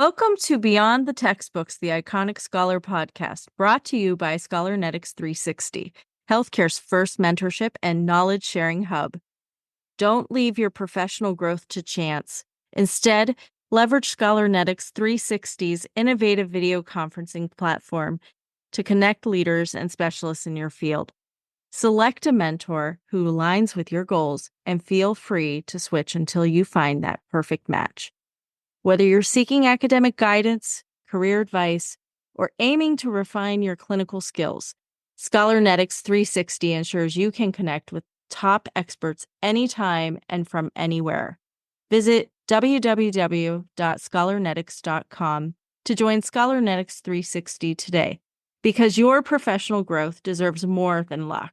Welcome to Beyond the Textbooks, the Iconic Scholar podcast, brought to you by Scholernetics 360, healthcare's first mentorship and knowledge sharing hub. Don't leave your professional growth to chance. Instead, leverage Scholernetics 360's innovative video conferencing platform to connect leaders and specialists in your field. Select a mentor who aligns with your goals and feel free to switch until you find that perfect match. Whether you're seeking academic guidance, career advice, or aiming to refine your clinical skills, Scholernetics 360 ensures you can connect with top experts anytime and from anywhere. Visit www.scholernetics.com to join Scholernetics 360 today, because your professional growth deserves more than luck.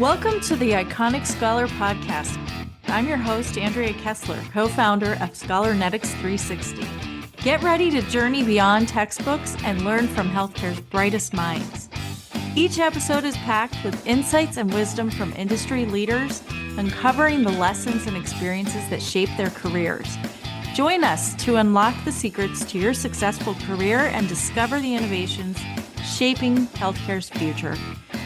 Welcome to the Iconic Scholar podcast. I'm your host, Andrea Kessler, co-founder of Scholernetics 360. Get ready to journey beyond textbooks and learn from healthcare's brightest minds. Each episode is packed with insights and wisdom from industry leaders, uncovering the lessons and experiences that shape their careers. Join us to unlock the secrets to your successful career and discover the innovations shaping healthcare's future.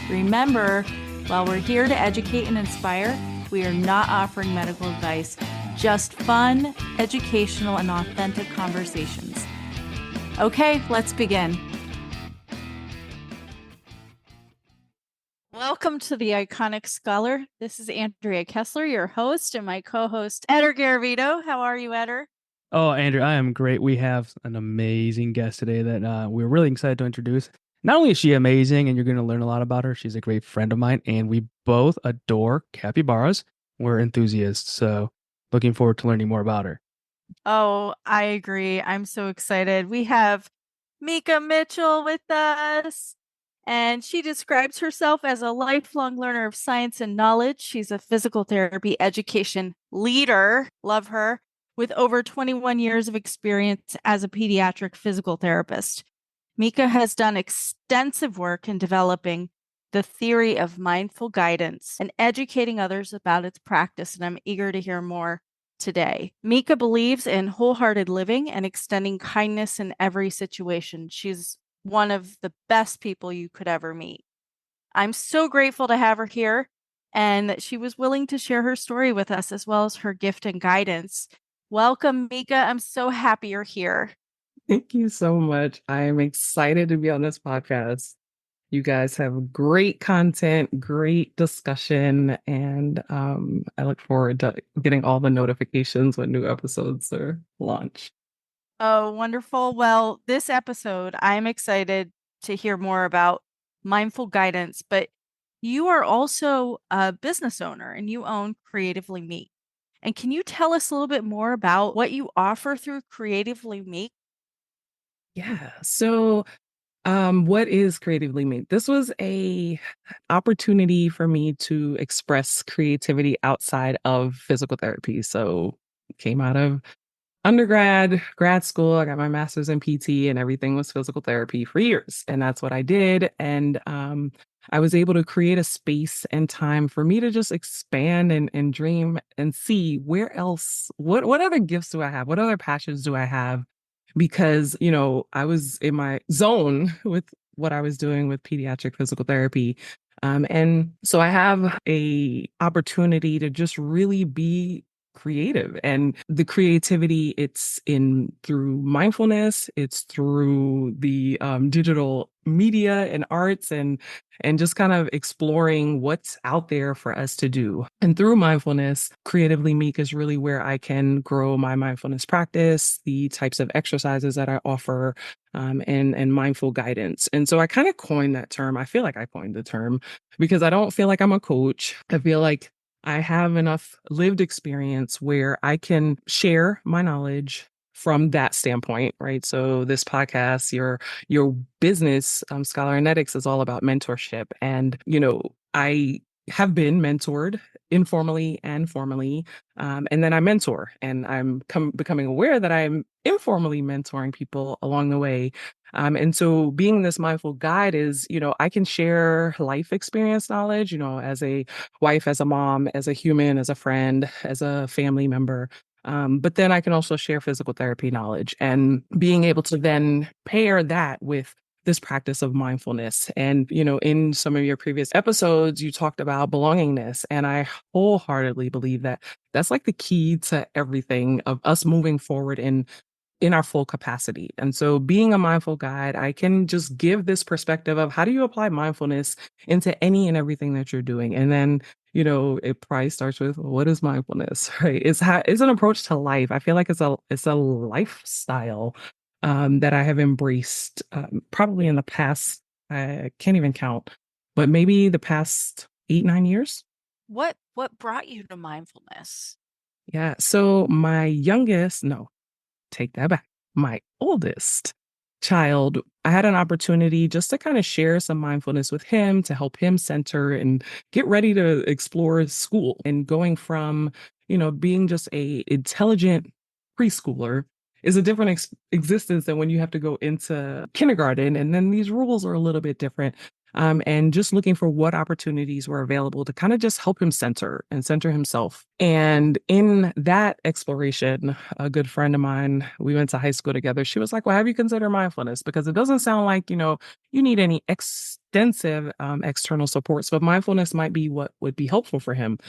Remember, while we're here to educate and inspire, we are not offering medical advice, just fun, educational, and authentic conversations. Okay, let's begin. Welcome to the Iconic Scholar. This is Andrea Kessler, your host, and my co-host, Eder Garavito. How are you, Eder? Oh, Andrew, I am great. We have an amazing guest today that we're really excited to introduce. Not only is she amazing and you're going to learn a lot about her, she's a great friend of mine, and we both adore capybaras. We're enthusiasts, so looking forward to learning more about her. Oh, I agree. I'm so excited. We have Mica Mitchell with us, and she describes herself as a lifelong learner of science and knowledge. She's a physical therapy education leader, love her, with over 21 years of experience as a pediatric physical therapist. Mica has done extensive work in developing the theory of mindful guidance and educating others about its practice, and I'm eager to hear more today. Mica believes in wholehearted living and extending kindness in every situation. She's one of the best people you could ever meet. I'm so grateful to have her here and that she was willing to share her story with us as well as her gift and guidance. Welcome, Mica. I'm so happy you're here. Thank you so much. I am excited to be on this podcast. You guys have great content, great discussion, and I look forward to getting all the notifications when new episodes are launched. Oh, wonderful. Well, this episode, I'm excited to hear more about mindful guidance, but you are also a business owner and you own Creatively Meek. And can you tell us a little bit more about what you offer through Creatively Meek? Yeah. So, what is Creatively Made? This was a opportunity for me to express creativity outside of physical therapy. So, came out of grad school. I got my master's in PT, and everything was physical therapy for years, and that's what I did. And I was able to create a space and time for me to just expand and dream and see where else, what other gifts do I have? What other passions do I have? Because, I was in my zone with what I was doing with pediatric physical therapy. And so I have a opportunity to just really be creative, and the creativity, it's in through mindfulness, it's through the digital media and arts, and just kind of exploring what's out there for us to do. And through mindfulness, Creatively Meek is really where I can grow my mindfulness practice, the types of exercises that I offer, and mindful guidance. And so I kind of coined that term. I feel like I coined the term because I don't feel like I'm a coach. I feel like I have enough lived experience where I can share my knowledge from that standpoint, right? So this podcast, your business, Scholernetics, is all about mentorship. And, I have been mentored informally and formally. And then I mentor, and I'm becoming aware that I'm informally mentoring people along the way. And so being this mindful guide is, I can share life experience knowledge, as a wife, as a mom, as a human, as a friend, as a family member. But then I can also share physical therapy knowledge and being able to then pair that with this practice of mindfulness. And, in some of your previous episodes, you talked about belongingness. And I wholeheartedly believe that that's like the key to everything of us moving forward in our full capacity. And so being a mindful guide, I can just give this perspective of how do you apply mindfulness into any and everything that you're doing. And then, it probably starts with what is mindfulness, right? It's an approach to life. I feel like it's a lifestyle that I have embraced probably in the past, I can't even count, but maybe the past 8, 9 years. What brought you to mindfulness? Yeah. So my youngest, no, take that back. My oldest child, I had an opportunity just to kind of share some mindfulness with him to help him center and get ready to explore school and going from, being just a intelligent preschooler is a different existence than when you have to go into kindergarten. And then these rules are a little bit different. And just looking for what opportunities were available to kind of just help him center and center himself. And in that exploration, a good friend of mine, we went to high school together. She was like, well, have you considered mindfulness? Because it doesn't sound like, you need any extensive external supports, but mindfulness might be what would be helpful for him.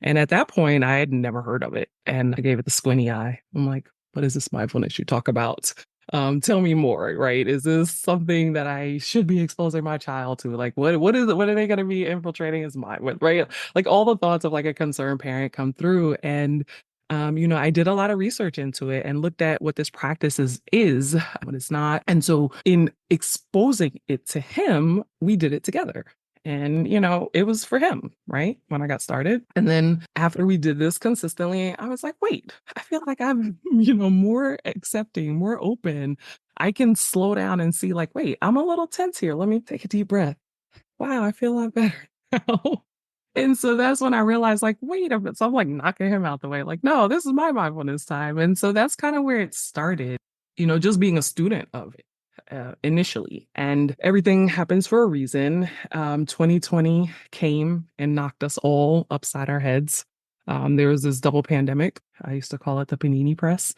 And at that point, I had never heard of it. And I gave it the squinty eye. I'm like, what is this mindfulness you talk about? Tell me more, right? Is this something that I should be exposing my child to? Like, what is it? What are they going to be infiltrating his mind with, right? Like all the thoughts of like a concerned parent come through. And I did a lot of research into it and looked at what this practice is, what it's not. And so in exposing it to him, we did it together. And, it was for him, right? When I got started. And then after we did this consistently, I was like, wait, I feel like I'm, more accepting, more open. I can slow down and see, like, wait, I'm a little tense here. Let me take a deep breath. Wow, I feel a lot better now. And so that's when I realized, like, wait a minute. So I'm like knocking him out the way, like, no, this is my mindfulness time. And so that's kind of where it started, just being a student of it. Initially, and everything happens for a reason. 2020 came and knocked us all upside our heads. There was this double pandemic. I used to call it the panini press.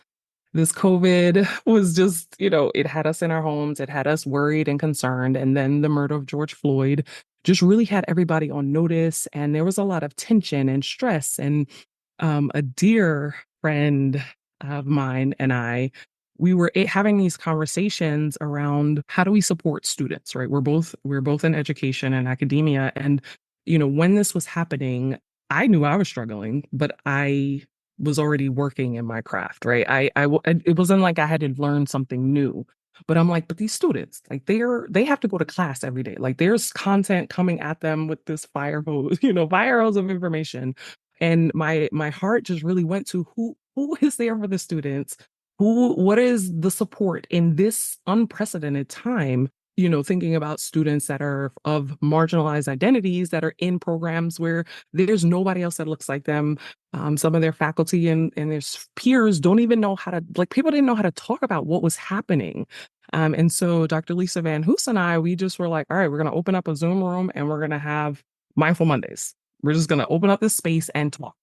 This COVID was just, it had us in our homes. It had us worried and concerned. And then the murder of George Floyd just really had everybody on notice. And there was a lot of tension and stress. And a dear friend of mine and we were having these conversations around how do we support students, right? We're both in education and academia. And, when this was happening, I knew I was struggling, but I was already working in my craft, right? It wasn't like I had to learn something new, but I'm like, but these students, like they have to go to class every day. Like there's content coming at them with this fire hose, fire hose of information. And my heart just really went to who is there for the students? What is the support in this unprecedented time? Thinking about students that are of marginalized identities that are in programs where there's nobody else that looks like them. Some of their faculty and their peers don't even know how to, like, people didn't know how to talk about what was happening. And so Dr. Lisa Van Hoose and we just were like, all right, we're going to open up a Zoom room and we're going to have Mindful Mondays. We're just going to open up this space and talk.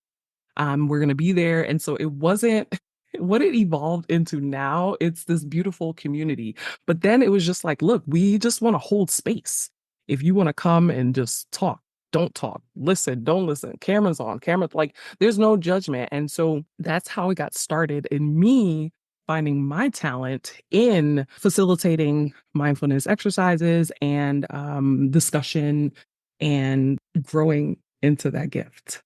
We're going to be there. And so it wasn't what it evolved into now. It's this beautiful community. But then it was just like, look, we just want to hold space. If you want to come and just talk, don't talk, listen, don't listen, cameras on, like there's no judgment. And so that's how it got started in me finding my talent in facilitating mindfulness exercises and discussion and growing into that gift.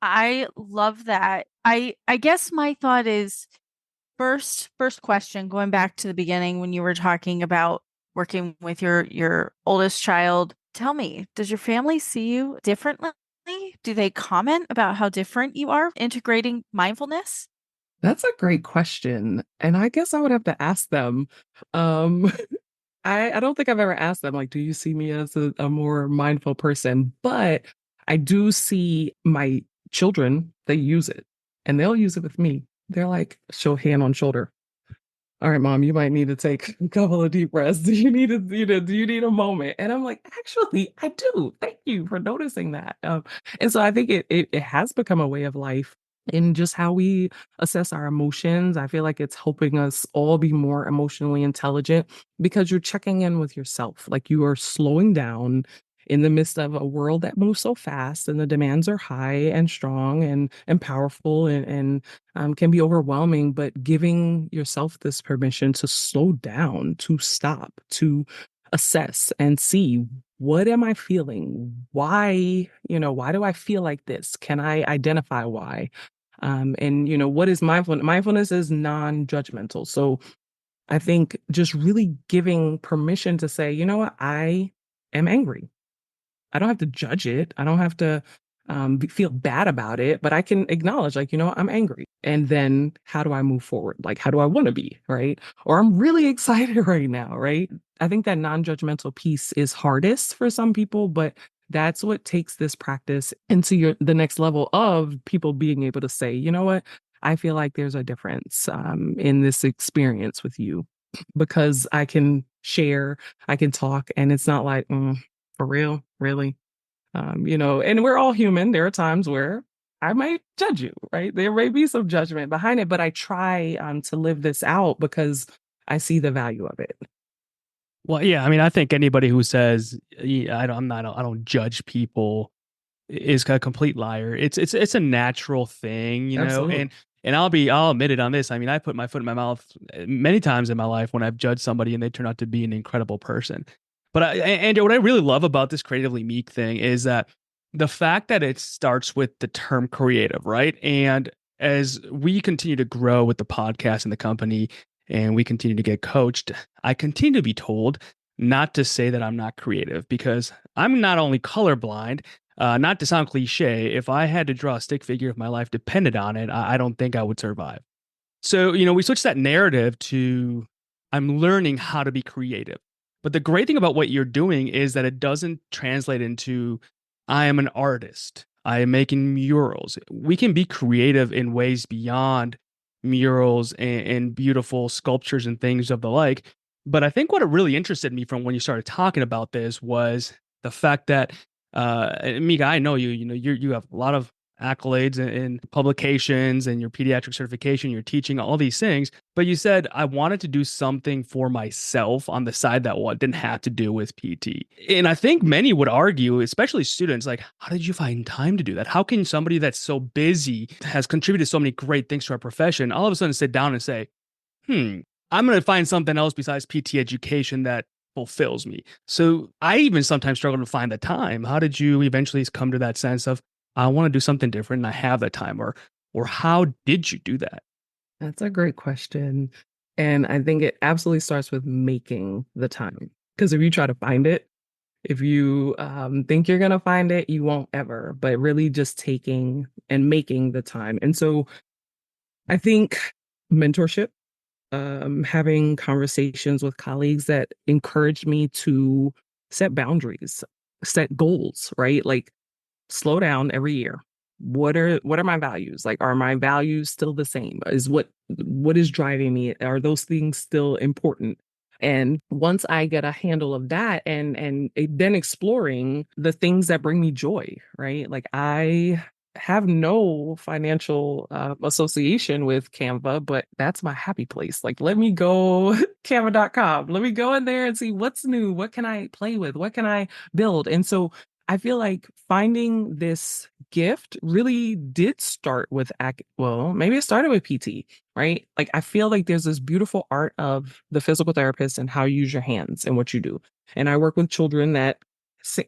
I love that. I guess my thought is first question, going back to the beginning when you were talking about working with your oldest child. Tell me, does your family see you differently? Do they comment about how different you are integrating mindfulness? That's a great question. And I guess I would have to ask them. Um, I don't think I've ever asked them, like, do you see me as a more mindful person? But I do see my children, they use it and they'll use it with me. They're like, show hand on shoulder. All right, mom, you might need to take a couple of deep breaths. Do you need do you need a moment? And I'm like, actually, I do. Thank you for noticing that. And so I think it has become a way of life. in just how we assess our emotions. I feel like it's helping us all be more emotionally intelligent because you're checking in with yourself. Like you are slowing down in the midst of a world that moves so fast and the demands are high and strong and powerful and can be overwhelming, but giving yourself this permission to slow down, to stop, to assess and see, what am I feeling? Why, why do I feel like this? Can I identify why? And what is mindfulness? Mindfulness is non-judgmental. So I think just really giving permission to say, you know what, I am angry. I don't have to judge it. I don't have to feel bad about it, but I can acknowledge, like, I'm angry. And then how do I move forward? Like, how do I want to be? Right. Or I'm really excited right now. Right. I think that non-judgmental piece is hardest for some people, but that's what takes this practice into the next level of people being able to say, you know what? I feel like there's a difference in this experience with you because I can share, I can talk, and it's not like, for real, really, and we're all human. There are times where I might judge you, right? There may be some judgment behind it, but I try to live this out because I see the value of it. Well, yeah, I mean, I think anybody who says I don't judge people is a complete liar. It's a natural thing, Absolutely. and I'll admit it on this. I mean, I put my foot in my mouth many times in my life when I've judged somebody and they turn out to be an incredible person. But and what I really love about this creatively meek thing is that the fact that it starts with the term creative, right? And as we continue to grow with the podcast and the company, and we continue to get coached, I continue to be told not to say that I'm not creative because I'm not only colorblind. Not to sound cliche, if I had to draw a stick figure, if my life depended on it, I don't think I would survive. So, we switched that narrative to I'm learning how to be creative. But the great thing about what you're doing is that it doesn't translate into I am an artist. I am making murals. We can be creative in ways beyond murals and beautiful sculptures and things of the like. But I think what it really interested me from when you started talking about this was the fact that Mica, I know you. You have a lot of accolades and publications and your pediatric certification, your teaching, all these things. But you said I wanted to do something for myself on the side that didn't have to do with PT. And I think many would argue, especially students, like, how did you find time to do that? How can somebody that's so busy, has contributed so many great things to our profession, all of a sudden sit down and say, I'm going to find something else besides PT education that fulfills me. So I even sometimes struggle to find the time. How did you eventually come to that sense of I want to do something different and I have that time, or how did you do that? That's a great question. And I think it absolutely starts with making the time. Because if you try to find it, if you think you're going to find it, you won't ever, but really just taking and making the time. And so I think mentorship, having conversations with colleagues that encouraged me to set boundaries, set goals, right? Like slow down every year. What are my values? Like, are my values still the same? Is what is driving me? Are those things still important? And once I get a handle of that then exploring the things that bring me joy, right? Like I have no financial association with Canva, but that's my happy place. Like, let me go canva.com. Let me go in there and see what's new. What can I play with? What can I build? And so I feel like finding this gift really did start with, well, maybe it started with PT, right? Like, I feel like there's this beautiful art of the physical therapist and how you use your hands and what you do. And I work with children that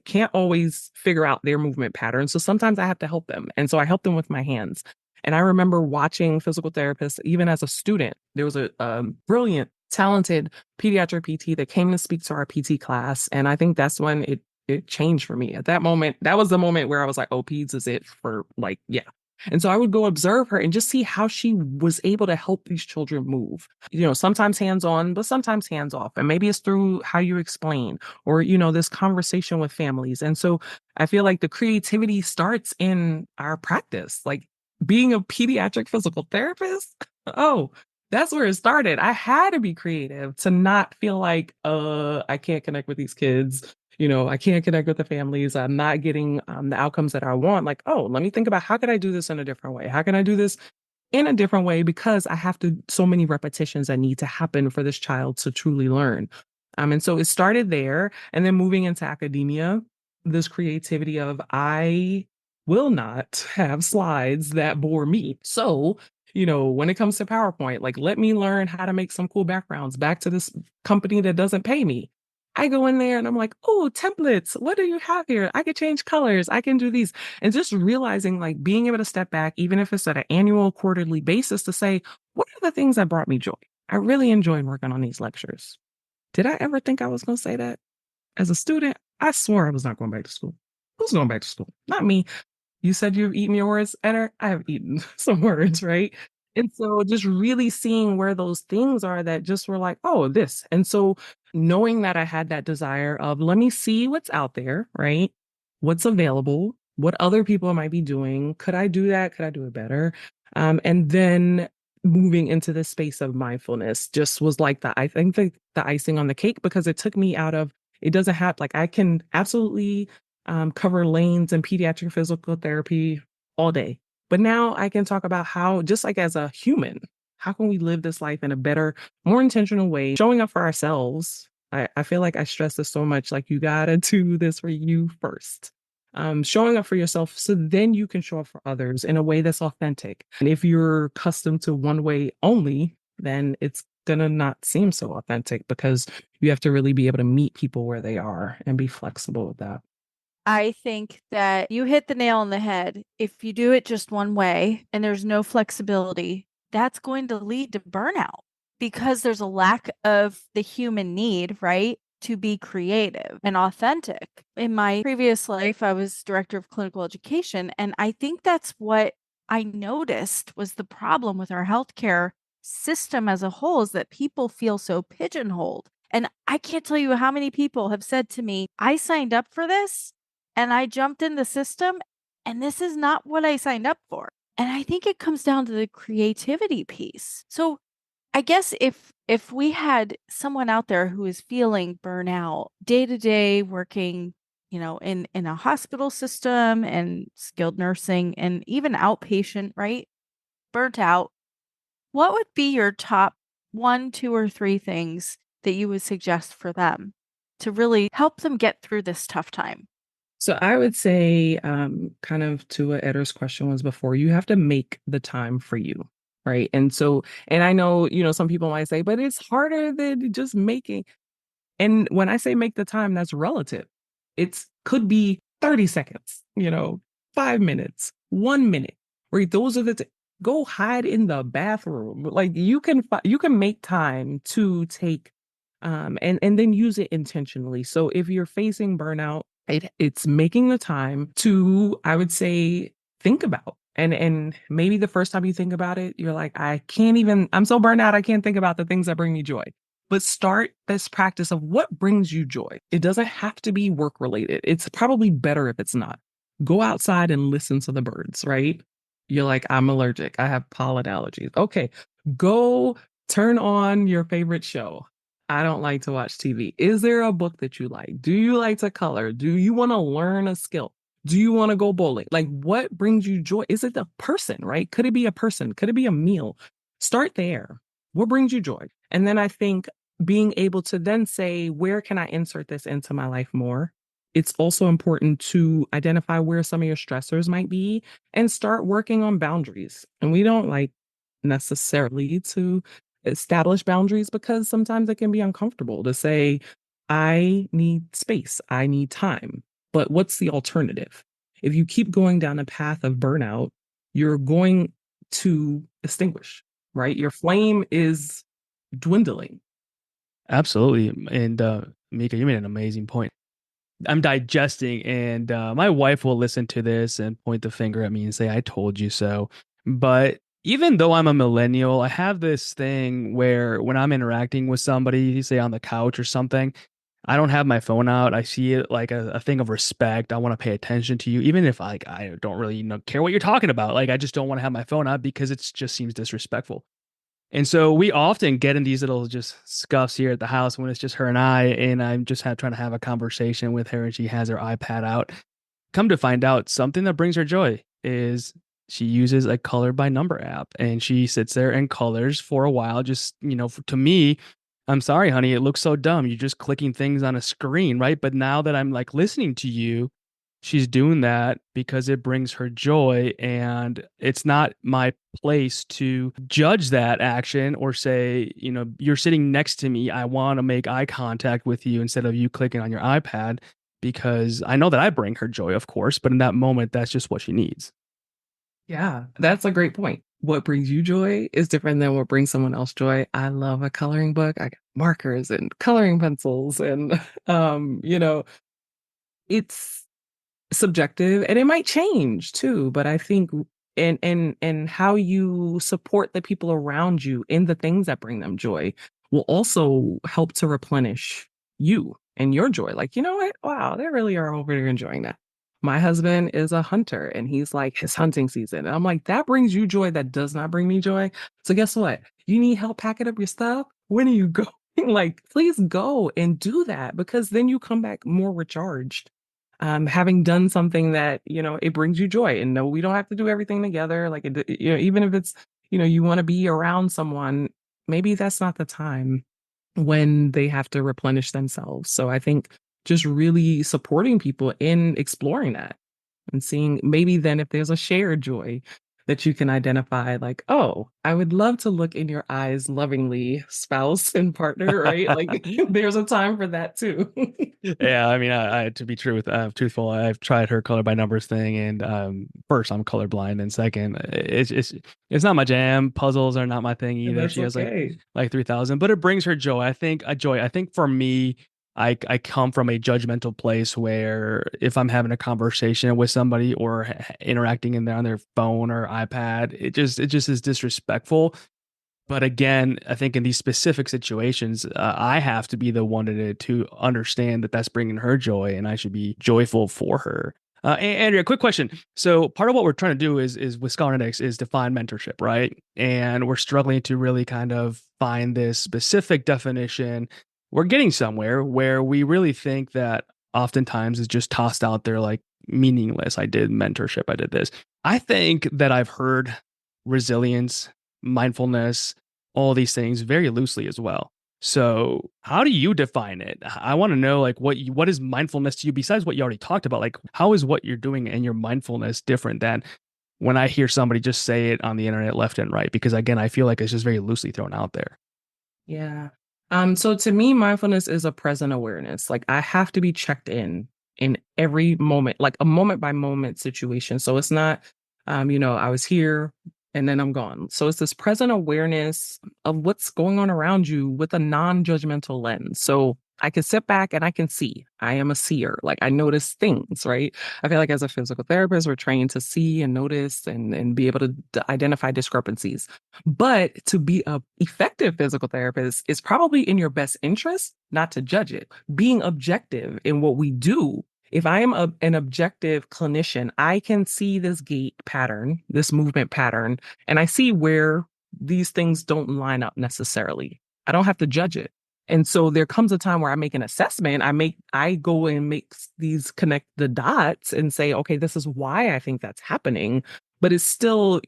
can't always figure out their movement patterns. So sometimes I have to help them. And so I help them with my hands. And I remember watching physical therapists, even as a student. There was a brilliant, talented pediatric PT that came to speak to our PT class. And I think that's when it changed for me. At that moment, that was the moment where I was like, oh, peds is it for, like, yeah. And so I would go observe her and just see how she was able to help these children move. Sometimes hands on, but sometimes hands off. And maybe it's through how you explain or, this conversation with families. And so I feel like the creativity starts in our practice, like being a pediatric physical therapist. Oh, that's where it started. I had to be creative to not feel like, I can't connect with these kids. I can't connect with the families. I'm not getting the outcomes that I want. Like, oh, let me think about how can I do this in a different way? How can I do this in a different way? Because I have to, so many repetitions that need to happen for this child to truly learn. And so it started there. And then moving into academia, this creativity of I will not have slides that bore me. So, when it comes to PowerPoint, like, let me learn how to make some cool backgrounds back to this company that doesn't pay me. I go in there and I'm like, oh, templates. What do you have here? I can change colors. I can do these. And just realizing, like, being able to step back, even if it's at an annual, quarterly basis, to say, what are the things that brought me joy? I really enjoyed working on these lectures. Did I ever think I was going to say that? As a student, I swore I was not going back to school. Who's going back to school? Not me. You said you've eaten your words, Eder. I have eaten some words, right? And so just really seeing where those things are that just were like, oh, this. And so knowing that I had that desire of, let me see what's out there, right? What's available, what other people might be doing. Could I do that? Could I do it better? And then moving into the space of mindfulness just was like I think the icing on the cake, because it took me out of, it doesn't have, like, I can absolutely cover lanes in pediatric physical therapy all day. But now I can talk about how, just like as a human, how can we live this life in a better, more intentional way, showing up for ourselves. I feel like I stress this so much, like, you gotta do this for you first. Showing up for yourself so then you can show up for others in a way that's authentic. And if you're accustomed to one way only, then it's gonna not seem so authentic, because you have to really be able to meet people where they are and be flexible with that. I think that you hit the nail on the head. If you do it just one way and there's no flexibility, that's going to lead to burnout, because there's a lack of the human need, right, to be creative and authentic. In my previous life, I was director of clinical education, and I think that's what I noticed was the problem with our healthcare system as a whole, is that people feel so pigeonholed. And I can't tell you how many people have said to me, I signed up for this and I jumped in the system, and this is not what I signed up for. And I think it comes down to the creativity piece. So I guess if we had someone out there who is feeling burnout day to day, working, in a hospital system and skilled nursing and even outpatient, right? Burnt out, what would be your top 1, 2, or 3 things that you would suggest for them to really help them get through this tough time? So I would say, kind of to what Eder's question was before, you have to make the time for you, right? And so, and I know, some people might say, but it's harder than just making. And when I say make the time, that's relative. It's could be 30 seconds, 5 minutes, 1 minute, right? Those are go hide in the bathroom. Like, you can make time to take, and then use it intentionally. So if you're facing burnout, it's making the time to, I would say, think about. And maybe the first time you think about it, you're like, I'm so burned out, I can't think about the things that bring me joy. But start this practice of what brings you joy. It doesn't have to be work related. It's probably better if it's not. Go outside and listen to the birds, right? You're like, I'm allergic. I have pollen allergies. Okay, go turn on your favorite show. I don't like to watch TV. Is there a book that you like? Do you like to color? Do you want to learn a skill? Do you want to go bowling? Like, what brings you joy? Is it a person, right? Could it be a person? Could it be a meal? Start there. What brings you joy? And then I think being able to then say, where can I insert this into my life more? It's also important to identify where some of your stressors might be and start working on boundaries. And we don't like necessarily to establish boundaries, because sometimes it can be uncomfortable to say, I need space, I need time. But what's the alternative? If you keep going down a path of burnout, you're going to extinguish, right? Your flame is dwindling. Absolutely. And Mica, you made an amazing point. I'm digesting, and my wife will listen to this and point the finger at me and say, I told you so. But even though I'm a millennial, I have this thing where when I'm interacting with somebody, say on the couch or something, I don't have my phone out. I see it like a thing of respect. I want to pay attention to you, even if I don't really care what you're talking about. Like, I just don't want to have my phone out because it just seems disrespectful. And so we often get in these little just scuffs here at the house when it's just her and I'm just trying to have a conversation with her and she has her iPad out. Come to find out, something that brings her joy is she uses a color by number app and she sits there and colors for a while. Just, to me, I'm sorry, honey, it looks so dumb. You're just clicking things on a screen, right? But now that I'm like listening to you, she's doing that because it brings her joy. And it's not my place to judge that action or say, you're sitting next to me. I want to make eye contact with you instead of you clicking on your iPad, because I know that I bring her joy, of course, but in that moment, that's just what she needs. Yeah, that's a great point. What brings you joy is different than what brings someone else joy. I love a coloring book. I got markers and coloring pencils and it's subjective and it might change too, but I think and how you support the people around you in the things that bring them joy will also help to replenish you and your joy. Like, you know what? Wow, they really are over there enjoying that. My husband is a hunter and he's like his hunting season. And I'm like, that brings you joy. That does not bring me joy. So guess what? You need help packing up your stuff? When are you going? Like, please go and do that because then you come back more recharged, having done something that, it brings you joy. And no, we don't have to do everything together. Like, even if it's, you want to be around someone, maybe that's not the time when they have to replenish themselves. So I think just really supporting people in exploring that and seeing maybe then if there's a shared joy that you can identify, like, oh, I would love to look in your eyes lovingly, spouse and partner, right? Like there's a time for that too. Yeah, I mean, I to be truthful, I've tried her color by numbers thing, and first I'm colorblind, and second, it's not my jam. Puzzles are not my thing And either. that's She has okay. like 3,000, but it brings her joy. I think a joy. I think for me, I come from a judgmental place where if I'm having a conversation with somebody or interacting in there on their phone or iPad, it just is disrespectful. But again, I think in these specific situations, I have to be the one to understand that that's bringing her joy, and I should be joyful for her. Andrea, quick question. So part of what we're trying to do is with Scholarnetics is define mentorship, right? And we're struggling to really kind of find this specific definition. We're getting somewhere where we really think that oftentimes is just tossed out there like meaningless. I did mentorship. I did this. I think that I've heard resilience, mindfulness, all these things very loosely as well. So, how do you define it? I want to know like what is mindfulness to you besides what you already talked about? Like how is what you're doing and your mindfulness different than when I hear somebody just say it on the internet left and right? Because again, I feel like it's just very loosely thrown out there. Yeah. So to me, mindfulness is a present awareness. Like I have to be checked in every moment, like a moment by moment situation. So it's not, I was here and then I'm gone. So it's this present awareness of what's going on around you with a non-judgmental lens. So I can sit back and I can see. I am a seer. Like I notice things, right? I feel like as a physical therapist, we're trained to see and notice and be able to identify discrepancies. But to be a effective physical therapist is probably in your best interest not to judge it. Being objective in what we do. If I am an objective clinician, I can see this gait pattern, this movement pattern, and I see where these things don't line up necessarily. I don't have to judge it. And so there comes a time where I make an assessment. I go and make these connect the dots and say, okay, this is why I think that's happening. But it's still,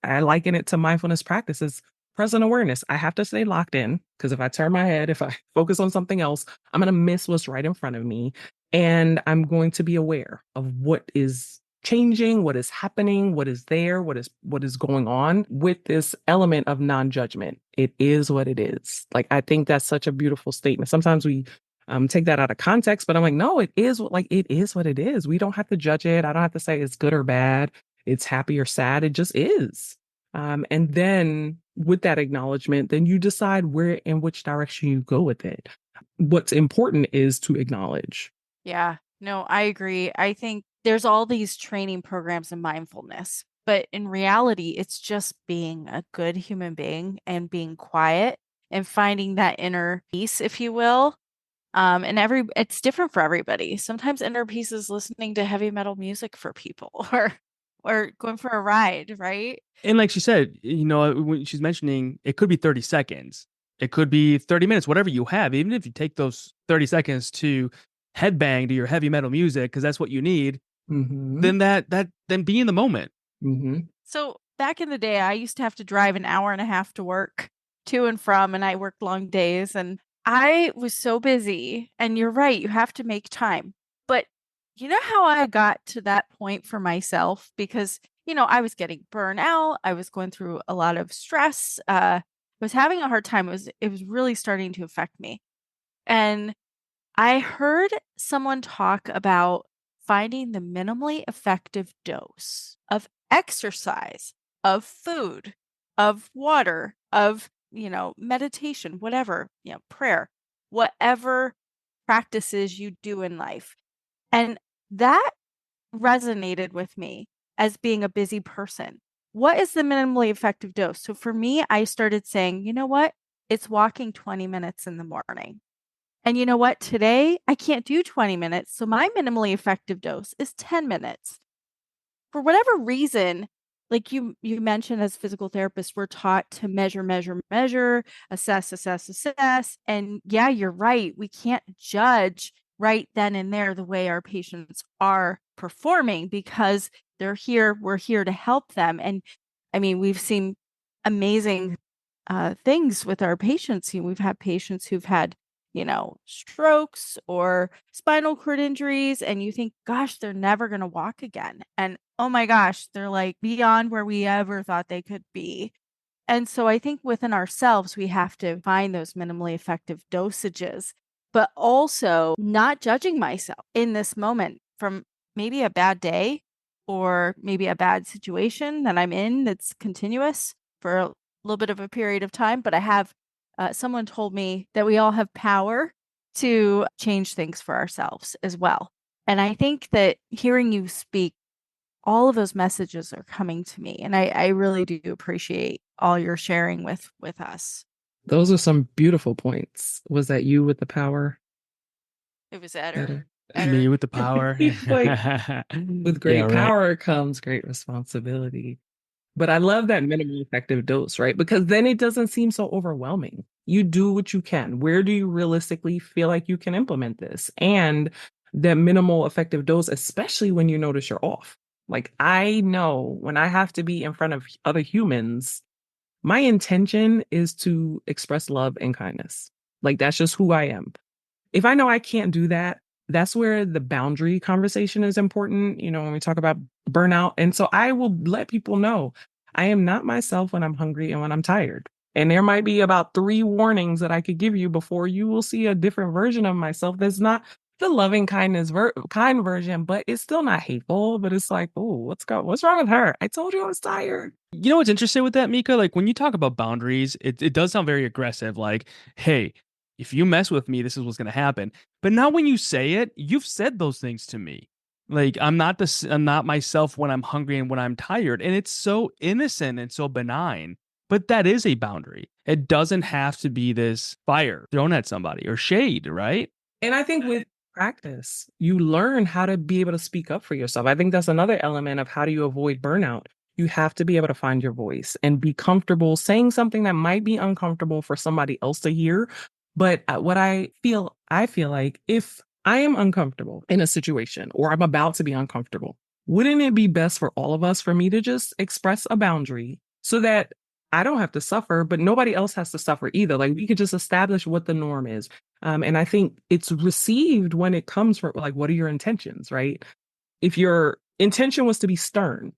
I liken it to mindfulness practices, present awareness. I have to stay locked in because if I turn my head, if I focus on something else, I'm going to miss what's right in front of me. And I'm going to be aware of what is changing, what is happening, what is there, what is going on with this element of non-judgment. It is what it is. Like I think that's such a beautiful statement. Sometimes we take that out of context, but I'm like, no, it is what it is. We don't have to judge it. I don't have to say it's good or bad. It's happy or sad. It just is. And then with that acknowledgement, then you decide where in which direction you go with it. What's important is to acknowledge. Yeah, no, I agree. I think there's all these training programs in mindfulness, but in reality, it's just being a good human being and being quiet and finding that inner peace, if you will. And it's different for everybody. Sometimes inner peace is listening to heavy metal music for people, or or going for a ride, right? And like she said, when she's mentioning it could be 30 seconds, it could be 30 minutes, whatever you have. Even if you take those 30 seconds to headbang to your heavy metal music, because that's what you need, Mm-hmm. then be in the moment. Mm-hmm. So back in the day, I used to have to drive an hour and a half to work, to and from, and I worked long days, and I was so busy. And you're right, you have to make time. But you know how I got to that point for myself? Because, I was getting burnout. I was going through a lot of stress. I was having a hard time. It was really starting to affect me. And I heard someone talk about finding the minimally effective dose of exercise, of food, of water, of, meditation, whatever, prayer, whatever practices you do in life. And that resonated with me as being a busy person. What is the minimally effective dose? So for me, I started saying, you know what? It's walking 20 minutes in the morning. And you know what? Today, I can't do 20 minutes. So my minimally effective dose is 10 minutes. For whatever reason, like you mentioned, as physical therapists, we're taught to measure, measure, measure, assess, assess, assess. And yeah, you're right. We can't judge right then and there the way our patients are performing, because we're here to help them. And I mean, we've seen amazing things with our patients. We've had patients who've had, strokes or spinal cord injuries, and you think, gosh, they're never going to walk again. And oh my gosh, they're like beyond where we ever thought they could be. And so I think within ourselves, we have to find those minimally effective dosages, but also not judging myself in this moment from maybe a bad day or maybe a bad situation that I'm in that's continuous for a little bit of a period of time. But I have someone told me that we all have power to change things for ourselves as well. And I think that hearing you speak, all of those messages are coming to me. And I really do appreciate all you're sharing with us. Those are some beautiful points. Was that you with the power? It was Eder. Eder. Me with the power. He's like, with great Yeah, right. power comes great responsibility. But I love that minimum effective dose, right? Because then it doesn't seem so overwhelming. You do what you can. Where do you realistically feel like you can implement this? And that minimal effective dose, especially when you notice you're off. Like, I know when I have to be in front of other humans, my intention is to express love and kindness. Like, that's just who I am. If I know I can't do that, that's where the boundary conversation is important, when we talk about burnout. And so I will let people know I am not myself when I'm hungry and when I'm tired. And there might be about 3 warnings that I could give you before you will see a different version of myself that's not the loving kindness kind version, but it's still not hateful. But it's like, oh, what's wrong with her? I told you I was tired. You know what's interesting with that, Mica? Like when you talk about boundaries, it does sound very aggressive. Like, hey, if you mess with me, this is what's going to happen. But now when you say it, you've said those things to me. Like I'm not myself when I'm hungry and when I'm tired. And it's so innocent and so benign. But that is a boundary. It doesn't have to be this fire thrown at somebody or shade, right? And I think with practice, you learn how to be able to speak up for yourself. I think that's another element of how do you avoid burnout. You have to be able to find your voice and be comfortable saying something that might be uncomfortable for somebody else to hear. But what I feel like if I am uncomfortable in a situation or I'm about to be uncomfortable, wouldn't it be best for all of us for me to just express a boundary so that I don't have to suffer, but nobody else has to suffer either? Like we could just establish what the norm is. And I think it's received when it comes from like, what are your intentions, right? If your intention was to be stern,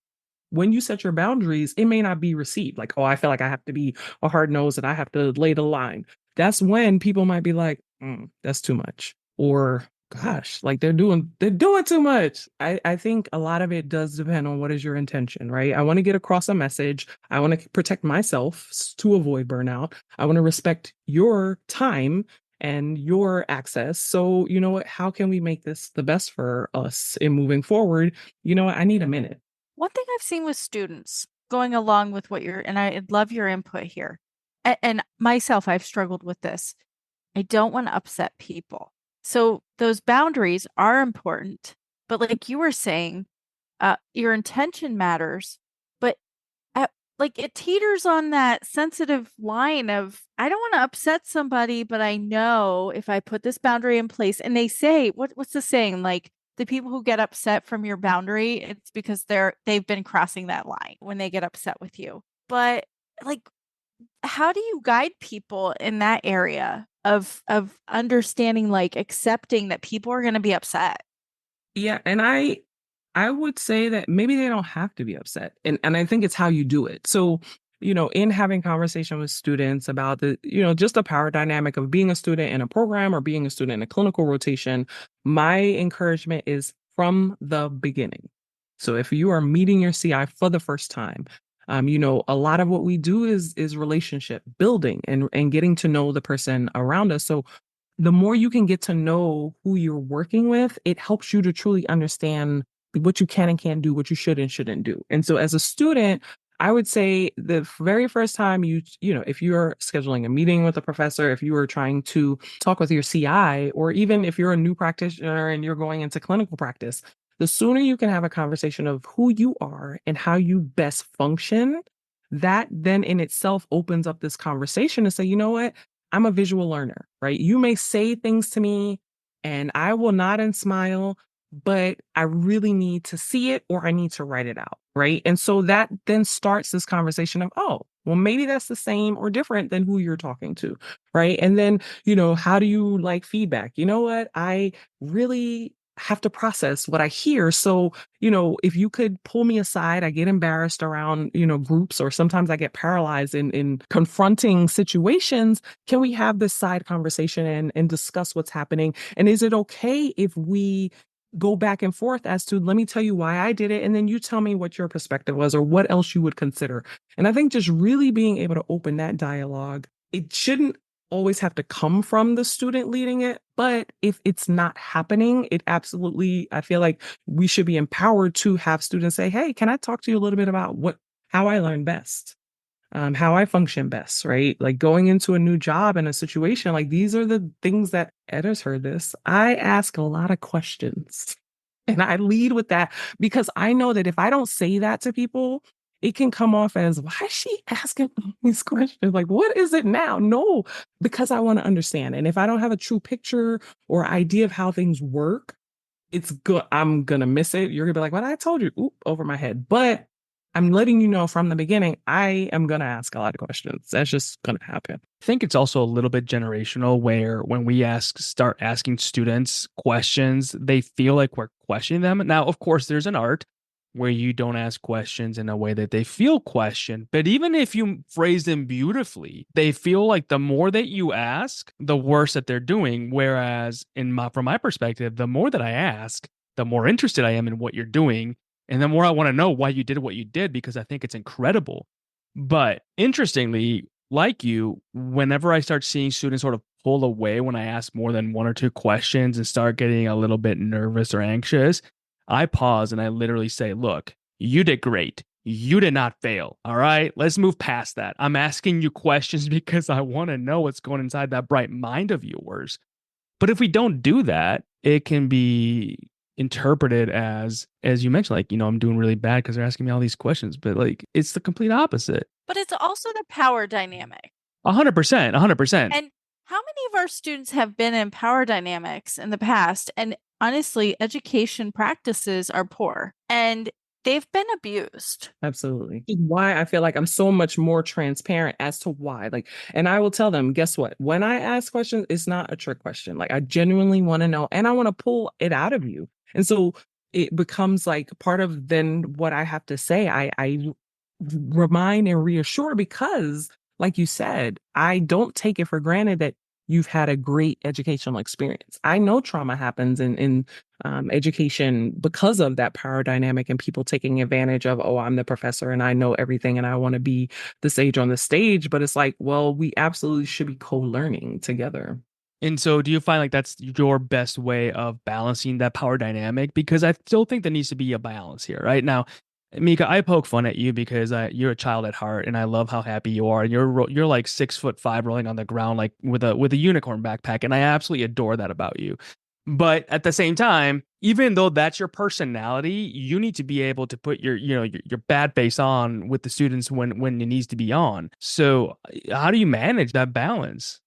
when you set your boundaries, it may not be received. Like, oh, I feel like I have to be a hard nose and I have to lay the line. That's when people might be like, that's too much. Or gosh, like they're doing too much. I think a lot of it does depend on what is your intention, right? I want to get across a message. I want to protect myself to avoid burnout. I want to respect your time and your access. So, you know what? How can we make this the best for us in moving forward? You know what? I need a minute. One thing I've seen with students going along with and I love your input here. And myself, I've struggled with this. I don't want to upset people. So those boundaries are important. But like you were saying, your intention matters, but like it teeters on that sensitive line of, I don't want to upset somebody, but I know if I put this boundary in place, and they say, what's the saying? Like, the people who get upset from your boundary, it's because they've been crossing that line when they get upset with you. But like, how do you guide people in that area of understanding, like accepting that people are going to be upset? Yeah, and I would say that maybe they don't have to be upset. And I think it's how you do it. So, in having conversation with students about just the power dynamic of being a student in a program or being a student in a clinical rotation, my encouragement is from the beginning. So if you are meeting your CI for the first time, a lot of what we do is relationship building and getting to know the person around us. So the more you can get to know who you're working with, it helps you to truly understand what you can and can't do, what you should and shouldn't do. And so as a student, I would say the very first time if you're scheduling a meeting with a professor, if you are trying to talk with your CI, or even if you're a new practitioner and you're going into clinical practice, the sooner you can have a conversation of who you are and how you best function, that then in itself opens up this conversation to say, you know what? I'm a visual learner, right? You may say things to me and I will nod and smile, but I really need to see it or I need to write it out, right? And so that then starts this conversation of, oh, well, maybe that's the same or different than who you're talking to, right? And then, how do you like feedback? You know what? I really have to process what I hear. So, if you could pull me aside, I get embarrassed around, groups, or sometimes I get paralyzed in confronting situations. Can we have this side conversation and discuss what's happening? And is it okay if we go back and forth as to, let me tell you why I did it, and then you tell me what your perspective was or what else you would consider? And I think just really being able to open that dialogue, it shouldn't always have to come from the student leading it. But if it's not happening, it absolutely, I feel like we should be empowered to have students say, hey, can I talk to you a little bit about how I learn best? How I function best, right? Like going into a new job in a situation, like these are the things that Ed has heard this. I ask a lot of questions and I lead with that because I know that if I don't say that to people, it can come off as, why is she asking these questions? Like, what is it now? No, because I want to understand. And if I don't have a true picture or idea of how things work, it's good. I'm going to miss it. You're gonna be like, what I told you, oop, over my head. But I'm letting you know from the beginning, I am going to ask a lot of questions. That's just going to happen. I think it's also a little bit generational where when we start asking students questions, they feel like we're questioning them. Now, of course, there's an art where you don't ask questions in a way that they feel questioned. But even if you phrase them beautifully, they feel like the more that you ask, the worse that they're doing. Whereas from my perspective, the more that I ask, the more interested I am in what you're doing. And the more I want to know why you did what you did, because I think it's incredible. But interestingly, like you, whenever I start seeing students sort of pull away when I ask more than one or two questions and start getting a little bit nervous or anxious, I pause and I literally say, look, you did great. You did not fail. All right, let's move past that. I'm asking you questions because I want to know what's going inside that bright mind of yours. But if we don't do that, it can be interpreted as you mentioned, like, I'm doing really bad because they're asking me all these questions. But like, it's the complete opposite. But it's also the power dynamic. 100%, 100%. And how many of our students have been in power dynamics in the past? And honestly, education practices are poor and they've been abused. Absolutely. Why I feel like I'm so much more transparent as to why. Like, and I will tell them, guess what? When I ask questions, it's not a trick question. Like, I genuinely want to know and I want to pull it out of you. And so it becomes like part of then what I have to say. I remind and reassure because, like you said, I don't take it for granted that you've had a great educational experience. I know trauma happens in education because of that power dynamic and people taking advantage of, oh, I'm the professor and I know everything and I want to be the sage on the stage. But it's like, well, we absolutely should be co-learning together. And so do you find like that's your best way of balancing that power dynamic? Because I still think there needs to be a balance here, right? Now, Mica, I poke fun at you because you're a child at heart, and I love how happy you are. And you're like 6'5" rolling on the ground like with a unicorn backpack, and I absolutely adore that about you. But at the same time, even though that's your personality, you need to be able to put your bad face on with the students when it needs to be on. So how do you manage that balance?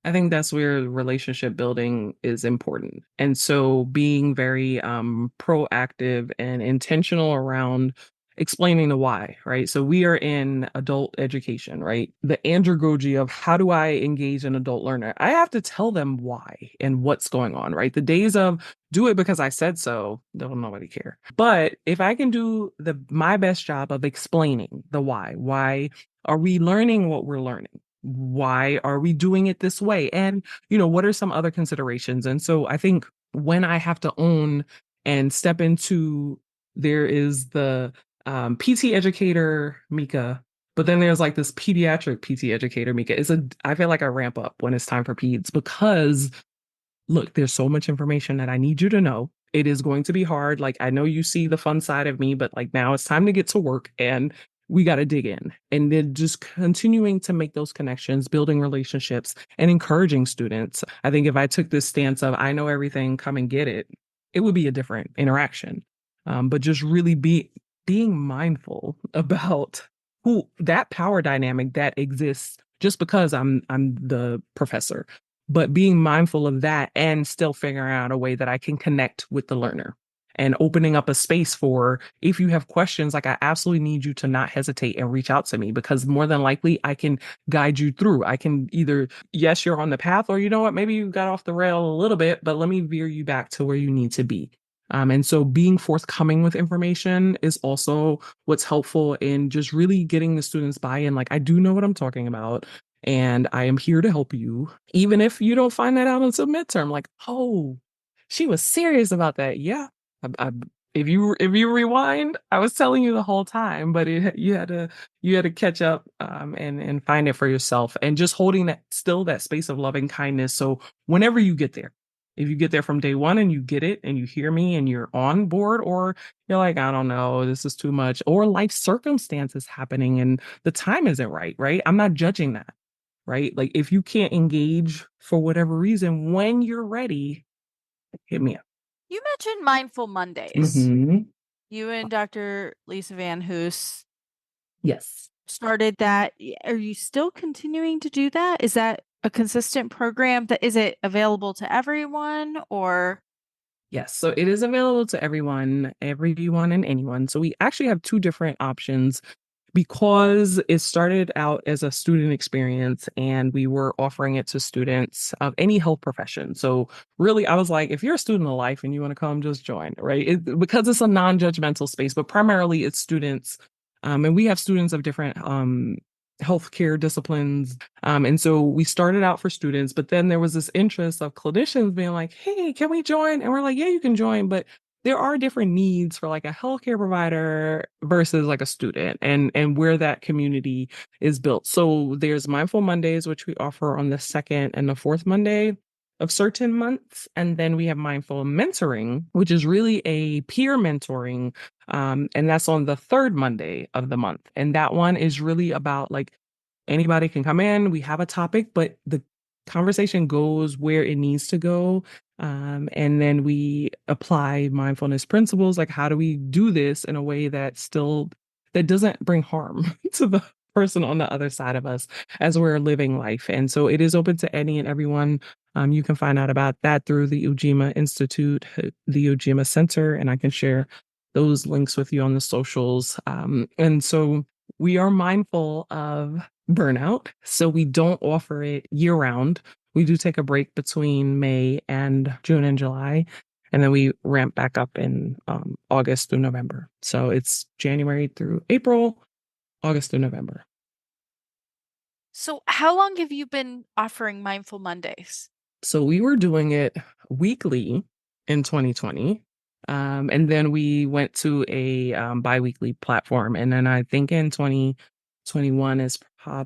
I think that's where relationship building is important. And so being very proactive and intentional around explaining the why, right? So we are in adult education, right? The andragogy of how do I engage an adult learner? I have to tell them why and what's going on, right? The days of do it because I said so, don't nobody care. But if I can do my best job of explaining the why are we learning what we're learning? Why are we doing it this way? And, what are some other considerations? And so I think when I have to own and step into, there is the PT educator, Mica, but then there's like this pediatric PT educator, Mica. I feel like I ramp up when it's time for peds because look, there's so much information that I need you to know. It is going to be hard. Like, I know you see the fun side of me, but like now it's time to get to work and we got to dig in. And then just continuing to make those connections, building relationships and encouraging students. I think if I took this stance of, I know everything, come and get it, it would be a different interaction. But just really being mindful about who that power dynamic that exists just because I'm the professor, but being mindful of that and still figuring out a way that I can connect with the learner and opening up a space for, if you have questions, like I absolutely need you to not hesitate and reach out to me because more than likely I can guide you through. I can either, yes, you're on the path or you know what, maybe you got off the rail a little bit, but let me veer you back to where you need to be. And so being forthcoming with information is also what's helpful in just really getting the students buy-in. Like, I do know what I'm talking about. And I am here to help you, even if you don't find that out until midterm. Like, oh, she was serious about that. Yeah. If you rewind, I was telling you the whole time, but you had to catch up and find it for yourself, and just holding that space of loving kindness. So whenever you get there, if you get there from day one and you get it and you hear me and you're on board, or you're like, I don't know, this is too much, or life circumstances happening and the time isn't right, right? I'm not judging that. Right? Like if you can't engage for whatever reason, when you're ready, hit me up. You mentioned Mindful Mondays. Mm-hmm. You and Dr. Lisa Van Hoose Yes. started that. Are you still continuing to do that? Is that a consistent program? Is it available to everyone or? Yes. So it is available to everyone and anyone. So we actually have two different options because it started out as a student experience and we were offering it to students of any health profession. So really, I was like, if you're a student of life and you want to come, just join, right? Because it's a non-judgmental space, but primarily it's students. And we have students of different healthcare disciplines. And so we started out for students, but then there was this interest of clinicians being like, hey, can we join? And we're like, yeah, you can join, but there are different needs for like a healthcare provider versus like a student and where that community is built. So there's Mindful Mondays, which we offer on the second and the fourth Monday of certain months. And then we have Mindful Mentoring, which is really a peer mentoring. And that's on the third Monday of the month. And that one is really about like anybody can come in. We have a topic, but the conversation goes where it needs to go. And then we apply mindfulness principles. Like, how do we do this in a way that doesn't bring harm to the person on the other side of us as we're living life? And so it is open to any and everyone. You can find out about that through the Ujima Institute, the Ujima Center, and I can share those links with you on the socials. And so we are mindful of burnout. So we don't offer it year round. We do take a break between May and June and July. And then we ramp back up in August through November. So it's January through April, August through November. So how long have you been offering Mindful Mondays? So we were doing it weekly in 2020. And then we went to a biweekly platform. And then I think in 2021 is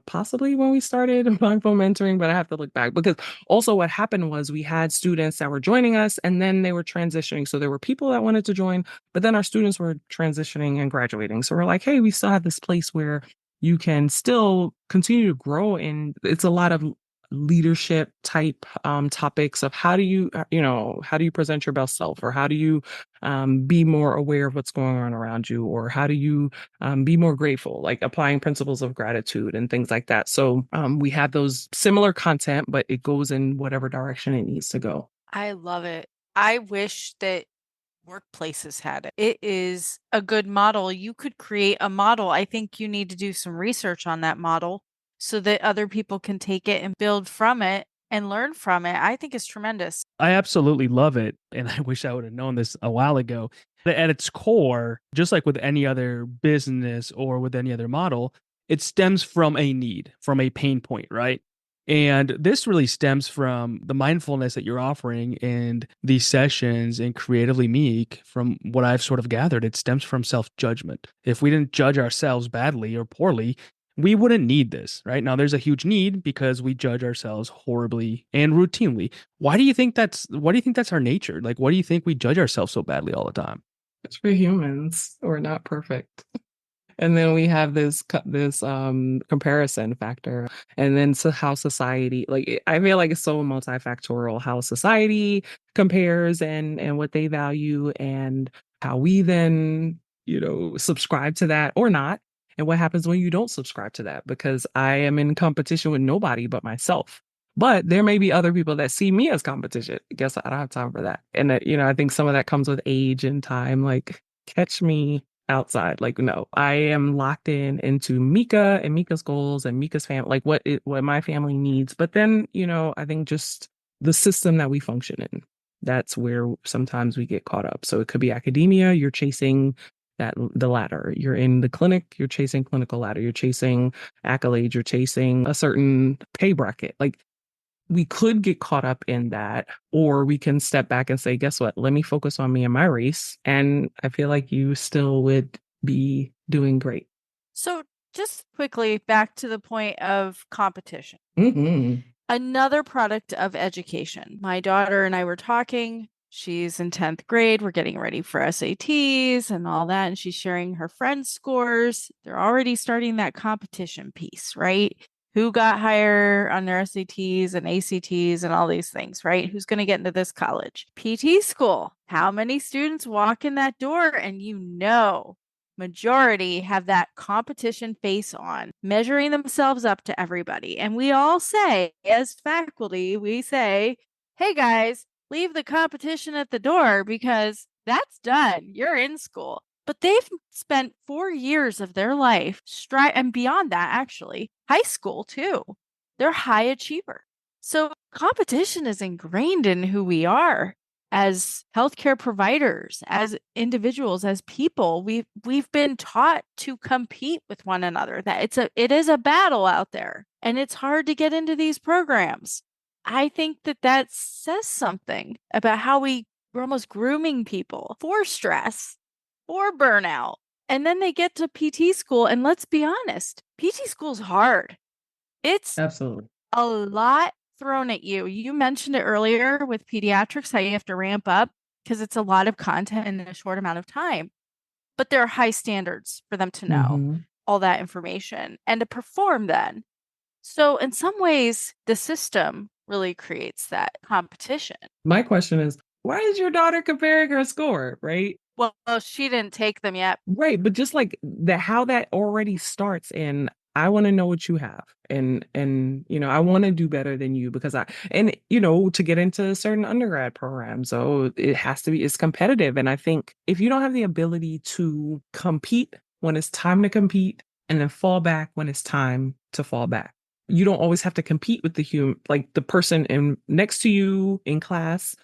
possibly when we started mindful mentoring, but I have to look back because also what happened was we had students that were joining us and then they were transitioning. So there were people that wanted to join, but then our students were transitioning and graduating. So we're like, hey, we still have this place where you can still continue to grow. And it's a lot of leadership type topics of how do you, how do you present your best self, or how do you be more aware of what's going on around you, or how do you be more grateful, like applying principles of gratitude and things like that. So we have those similar content, but it goes in whatever direction it needs to go. I love it. I wish that workplaces had it. It is a good model. You could create a model. I think you need to do some research on that model so that other people can take it and build from it and learn from it. I think it's tremendous. I absolutely love it. And I wish I would have known this a while ago. At its core, just like with any other business or with any other model, it stems from a need, from a pain point, right? And this really stems from the mindfulness that you're offering in these sessions and Creatively Meek. From what I've sort of gathered, it stems from self-judgment. If we didn't judge ourselves badly or poorly, we wouldn't need this, right? Now, there's a huge need because we judge ourselves horribly and routinely. Why do you think that's our nature? Like, why do you think we judge ourselves so badly all the time? It's for humans. We're not perfect. And then we have this comparison factor, and then so how society, like, I feel like it's so multifactorial, how society compares and what they value, and how we then, subscribe to that or not. And what happens when you don't subscribe to that? Because I am in competition with nobody but myself. But there may be other people that see me as competition. I guess I don't have time for that. And that, I think some of that comes with age and time. Like, catch me outside. Like, no, I am locked into Mica and Mica's goals and Mica's family, like what my family needs. But then, I think just the system that we function in, that's where sometimes we get caught up. So it could be academia, you're chasing the ladder. You're in the clinic, you're chasing clinical ladder. You're chasing accolades, you're chasing a certain pay bracket. Like, we could get caught up in that, or we can step back and say, guess what? Let me focus on me and my race. And I feel like you still would be doing great. So just quickly back to the point of competition. Mm-hmm. Another product of education. My daughter and I were talking. She's in 10th grade. We're getting ready for SATs and all that. And she's sharing her friends' scores. They're already starting that competition piece, right? Who got higher on their SATs and ACTs and all these things, right? Who's going to get into this college? PT school. How many students walk in that door? And majority have that competition face on, measuring themselves up to everybody. And we all say, as faculty, we say, hey guys, leave the competition at the door because that's done. You're in school. But they've spent 4 years of their life and beyond that, actually, high school too. They're high achiever. So competition is ingrained in who we are as healthcare providers, as individuals, as people. We've been taught to compete with one another. That it is a battle out there, and it's hard to get into these programs. I think that says something about how we're almost grooming people for stress, for burnout. And then they get to PT school, and let's be honest, PT school's hard. It's Absolutely a lot thrown at you. You mentioned it earlier with pediatrics, how you have to ramp up because it's a lot of content in a short amount of time. But there are high standards for them to know all that information and to perform then. So in some ways, the system really creates that competition. My question is, why is your daughter comparing her score, right? Well, she didn't take them yet. Right. But just like how that already starts in, I want to know what you have. And I want to do better than you because to get into certain undergrad programs. So it's competitive. And I think if you don't have the ability to compete when it's time to compete and then fall back when it's time to fall back, you don't always have to compete with the person next to you in class.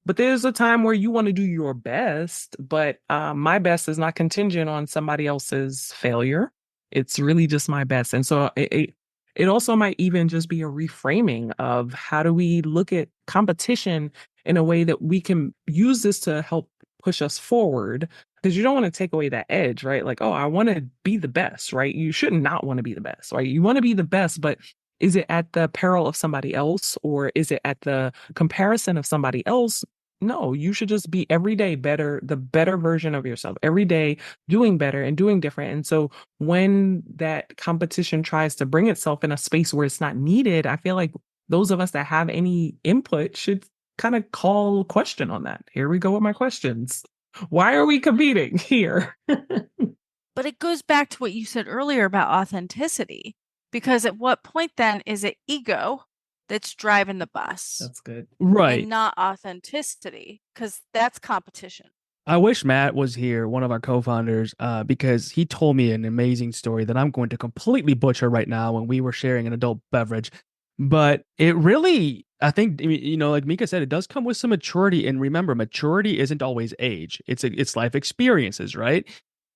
But there's a time where you want to do your best, but my best is not contingent on somebody else's failure. It's really just my best. And so it also might even just be a reframing of how do we look at competition in a way that we can use this to help push us forward, because you don't want to take away that edge, right? Like, oh, I want to be the best, right? You should not want to be the best, right? You want to be the best, but is it at the peril of somebody else, or is it at the comparison of somebody else? No, you should just be every day better, the better version of yourself, every day doing better and doing different. And so when that competition tries to bring itself in a space where it's not needed, I feel like those of us that have any input should kind of call question on that. Here we go with my questions. Why are we competing here? But it goes back to what you said earlier about authenticity, because at what point then is it ego that's driving the bus? That's good. Right. And not authenticity, because that's competition. I wish Matt was here, one of our co-founders, because he told me an amazing story that I'm going to completely butcher right now when we were sharing an adult beverage. But it really, I think, like Mica said, it does come with some maturity. And remember, maturity isn't always age. It's life experiences, right?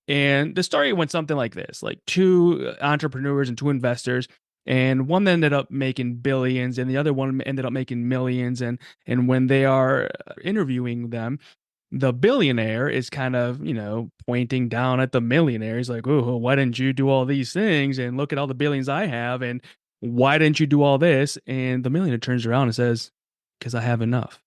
And the story went something like this, like two entrepreneurs and two investors, and one ended up making billions and the other one ended up making millions. And when they are interviewing them, the billionaire is kind of, pointing down at the millionaire. He's like, oh, why didn't you do all these things? And look at all the billions I have. And why didn't you do all this? And the millionaire turns around and says, because I have enough.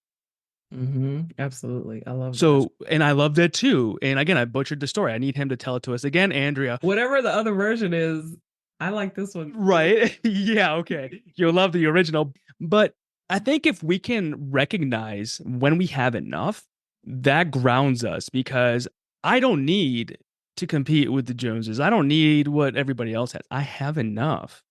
Absolutely. I love that. So, and I loved it too. And again, I butchered the story. I need him to tell it to us again, Andrea. Whatever the other version is, I like this one. Right. Yeah. Okay. You'll love the original. But I think if we can recognize when we have enough, that grounds us, because I don't need to compete with the Joneses. I don't need what everybody else has. I have enough.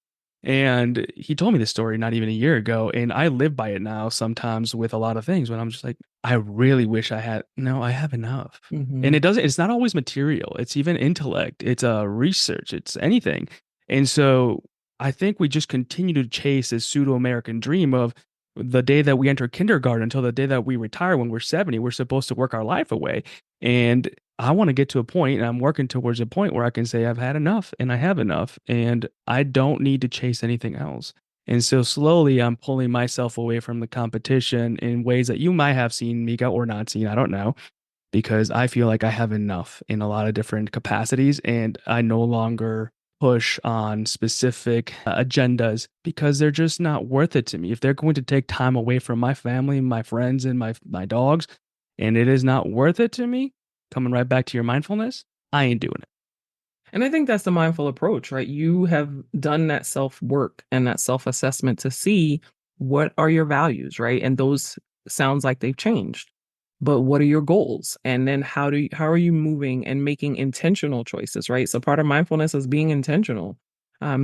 And he told me this story not even a year ago, and I live by it now sometimes with a lot of things when I'm just like, I really wish I had, no, I have enough. And it's not always material. It's even intellect. It's research. It's anything. And so I think we just continue to chase this pseudo-American dream of the day that we enter kindergarten until the day that we retire when we're 70, we're supposed to work our life away. And I want to get to a point, and I'm working towards a point where I can say I've had enough and I have enough and I don't need to chase anything else. And so slowly I'm pulling myself away from the competition in ways that you might have seen, Mica, or not seen. I don't know, because I feel like I have enough in a lot of different capacities and I no longer push on specific agendas because they're just not worth it to me. If they're going to take time away from my family, my friends, and my dogs, and it is not worth it to me, coming right back to your mindfulness, I ain't doing it. And I think that's the mindful approach, right? You have done that self-work and that self-assessment to see what are your values, right? And those sounds like they've changed. But what are your goals? And then how are you moving and making intentional choices, right? So part of mindfulness is being intentional.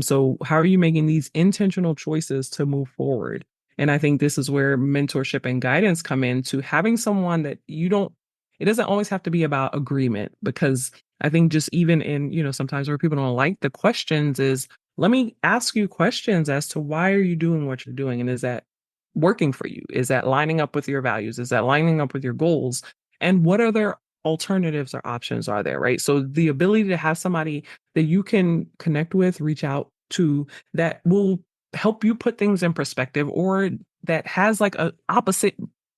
So how are you making these intentional choices to move forward? And I think this is where mentorship and guidance come into having someone that it doesn't always have to be about agreement, because I think just even in, sometimes where people don't like the questions is, let me ask you questions as to why are you doing what you're doing? And is that working for you? Is that lining up with your values? Is that lining up with your goals? And what other alternatives or options are there, right? So the ability to have somebody that you can connect with, reach out to, that will help you put things in perspective, or that has like a opposite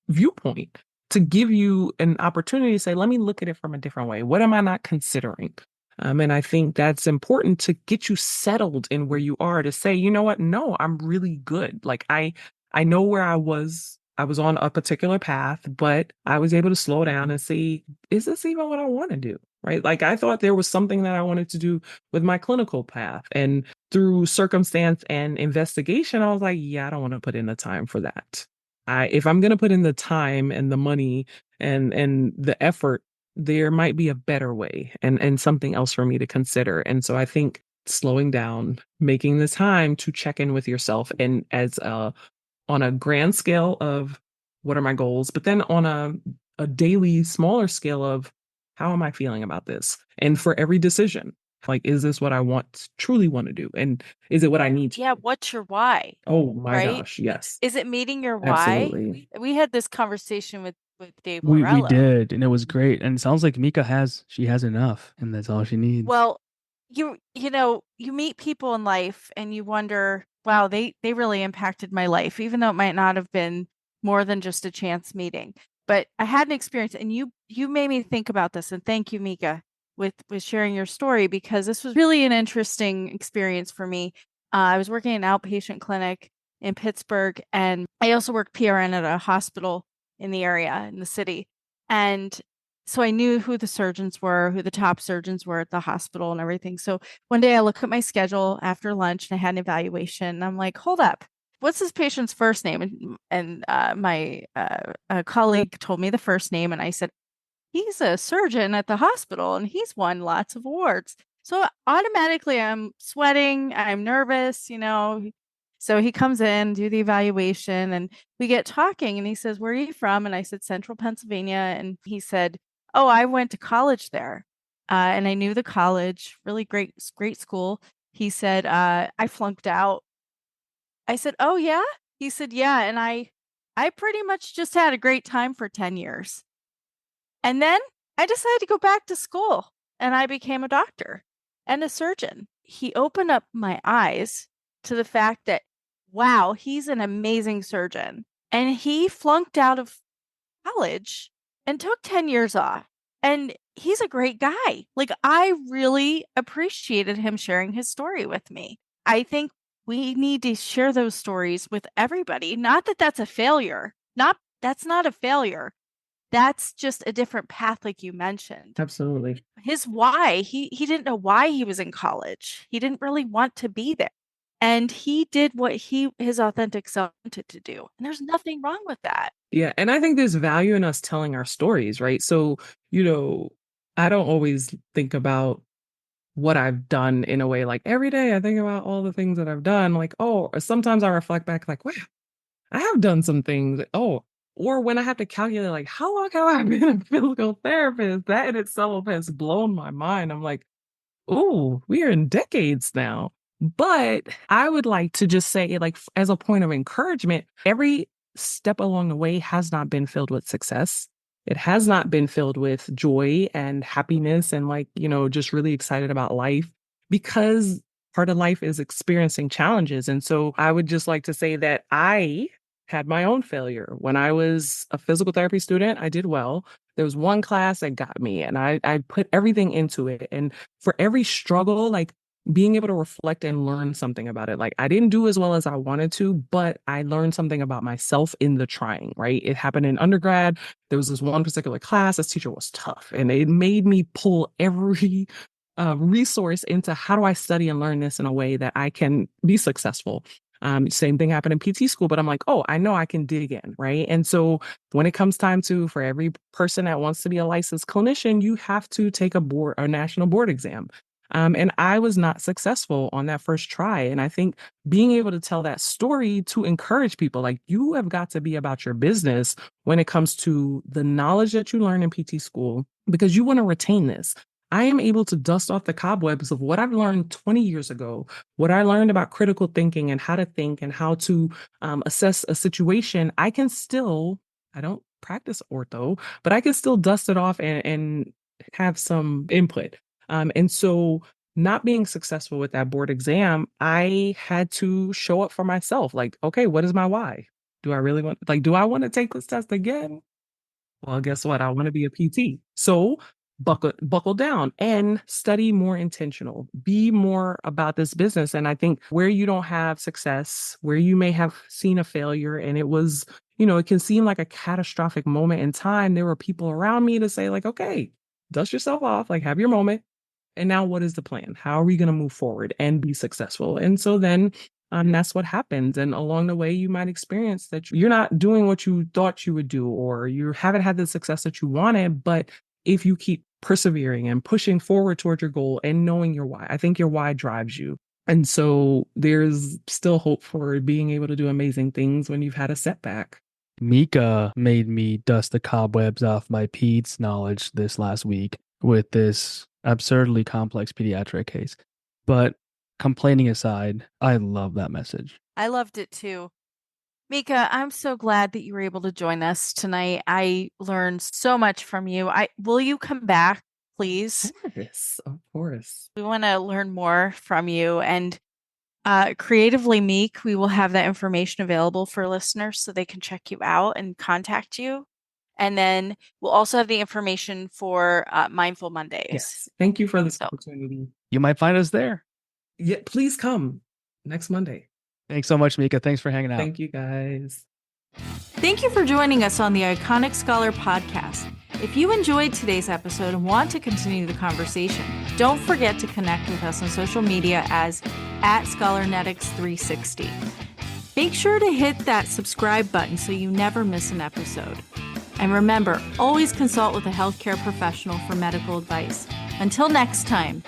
viewpoint, to give you an opportunity to say, let me look at it from a different way. What am I not considering? And I think that's important to get you settled in where you are, to say, you know what? No, I'm really good. Like I know where I was on a particular path, but I was able to slow down and see, is this even what I want to do? Right? Like I thought there was something that I wanted to do with my clinical path. And through circumstance and investigation, I was like, yeah, I don't want to put in the time for that. If I'm going to put in the time and the money and the effort, there might be a better way and something else for me to consider. And so I think slowing down, making the time to check in with yourself, and on a grand scale of what are my goals, but then on a daily smaller scale of how am I feeling about this? And for every decision, like, is this what I truly want to do? And is it what I need to? Yeah. What's your why? Oh my right? gosh. Yes. Is it meeting your why? Absolutely. We had this conversation with Dave We Morello. did, and it was great. And it sounds like Mica has enough, and that's all she needs. Well, you meet people in life and you wonder, wow, they really impacted my life, even though it might not have been more than just a chance meeting. But I had an experience, and you made me think about this. And thank you, Mica, with sharing your story, because this was really an interesting experience for me. I was working in an outpatient clinic in Pittsburgh, and I also worked PRN at a hospital in the area, in the city. And so I knew who the surgeons were, who the top surgeons were at the hospital and everything. So one day I look at my schedule after lunch and I had an evaluation, and I'm like, hold up, what's this patient's first name? And my colleague told me the first name, and I said, he's a surgeon at the hospital and he's won lots of awards. So automatically I'm sweating, I'm nervous, So he comes in, do the evaluation, and we get talking, and he says, "Where are you from?" And I said, "Central Pennsylvania." And he said, "Oh, I went to college there." And I knew the college, really great school. He said, "I flunked out." I said, "Oh yeah?" He said, "Yeah, and I pretty much just had a great time for 10 years." And then I decided to go back to school, and I became a doctor and a surgeon. He opened up my eyes to the fact that, wow, he's an amazing surgeon. And he flunked out of college and took 10 years off. And he's a great guy. Like, I really appreciated him sharing his story with me. I think we need to share those stories with everybody. Not that that's a failure. That's not a failure. That's just a different path, like you mentioned. Absolutely. His why, he didn't know why he was in college. He didn't really want to be there. And he did what his authentic self wanted to do. And there's nothing wrong with that. Yeah. And I think there's value in us telling our stories, right? So, I don't always think about what I've done in a way like every day. I think about all the things that I've done. Like, oh, or sometimes I reflect back, like, wow, I have done some things. Oh, or when I have to calculate, like, how long have I been a physical therapist? That in itself has blown my mind. I'm like, oh, we are in decades now. But I would like to just say, like, as a point of encouragement, every step along the way has not been filled with success. It has not been filled with joy and happiness and, like, just really excited about life, because part of life is experiencing challenges. And so I would just like to say that I had my own failure. When I was a physical therapy student, I did well. There was one class that got me, and I put everything into it. And for every struggle, like, being able to reflect and learn something about it. Like, I didn't do as well as I wanted to, but I learned something about myself in the trying, right? It happened in undergrad. There was this one particular class, this teacher was tough, and it made me pull every resource into how do I study and learn this in a way that I can be successful. Same thing happened in PT school, but I'm like, oh, I know I can dig in, right? And so when it comes time for every person that wants to be a licensed clinician, you have to take a national board exam. And I was not successful on that first try. And I think being able to tell that story to encourage people, like, you have got to be about your business when it comes to the knowledge that you learn in PT school, because you want to retain this. I am able to dust off the cobwebs of what I've learned 20 years ago, what I learned about critical thinking and how to think and how to assess a situation. I don't practice ortho, but I can still dust it off and have some input. And so not being successful with that board exam, I had to show up for myself. Like, okay, what is my why? Do I really do I want to take this test again? Well, guess what? I want to be a PT. So buckle down and study more intentional, be more about this business. And I think where you don't have success, where you may have seen a failure and it was, it can seem like a catastrophic moment in time. There were people around me to say, like, okay, dust yourself off, like, have your moment. And now what is the plan? How are we going to move forward and be successful? And so then that's what happens. And along the way, you might experience that you're not doing what you thought you would do, or you haven't had the success that you wanted. But if you keep persevering and pushing forward towards your goal and knowing your why, I think your why drives you. And so there's still hope for being able to do amazing things when you've had a setback. Mica made me dust the cobwebs off my peds knowledge this last week with this absurdly complex pediatric case. But complaining aside, I love that message. I loved it too. Mica, I'm so glad that you were able to join us tonight. I learned so much from you. Will you come back, please? Yes, of course. We want to learn more from you. And Creatively Meek, we will have that information available for listeners so they can check you out and contact you. And then we'll also have the information for Mindful Mondays. Yes. Thank you for this opportunity. You might find us there. Yeah, please come next Monday. Thanks so much, Mica. Thanks for hanging out. Thank you, guys. Thank you for joining us on the Iconic Scholar podcast. If you enjoyed today's episode and want to continue the conversation, don't forget to connect with us on social media as @ScholarNetics360. Make sure to hit that subscribe button so you never miss an episode. And remember, always consult with a healthcare professional for medical advice. Until next time,